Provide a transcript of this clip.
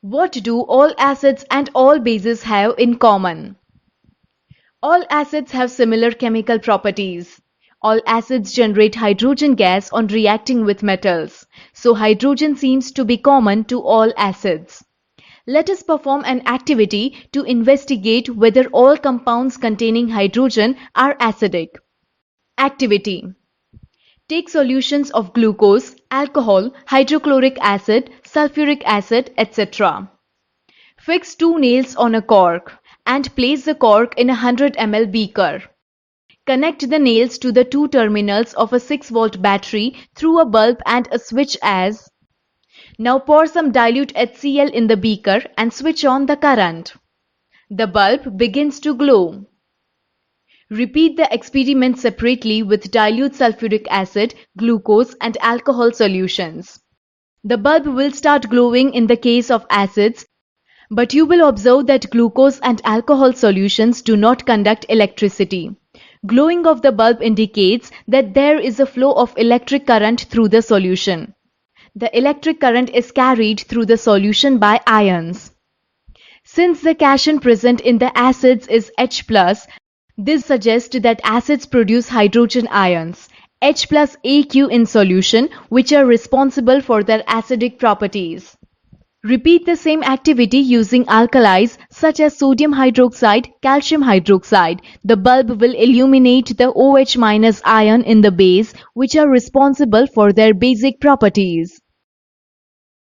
What do all acids and all bases have in common? All acids have similar chemical properties. All acids generate hydrogen gas on reacting with metals, so hydrogen seems to be common to all acids. Let us perform an activity to investigate whether all compounds containing hydrogen are acidic. Activity: take solutions of glucose, alcohol, hydrochloric acid, sulfuric acid, etc. Fix 2 nails on a cork and place the cork in a 100 ml beaker. Connect the nails to the two terminals of a 6-volt battery through a bulb and a switch as. Now pour some dilute HCl in the beaker and switch on the current. The bulb begins to glow. Repeat the experiment separately with dilute sulfuric acid, glucose and alcohol solutions. The bulb will start glowing in the case of acids, but you will observe that glucose and alcohol solutions do not conduct electricity. Glowing of the bulb indicates that there is a flow of electric current through the solution. The electric current is carried through the solution by ions. Since the cation present in the acids is H+, this suggests that acids produce hydrogen ions, H plus Aq in solution, which are responsible for their acidic properties. Repeat the same activity using alkalis such as sodium hydroxide, calcium hydroxide. The bulb will illuminate the OH- ion in the base, which are responsible for their basic properties.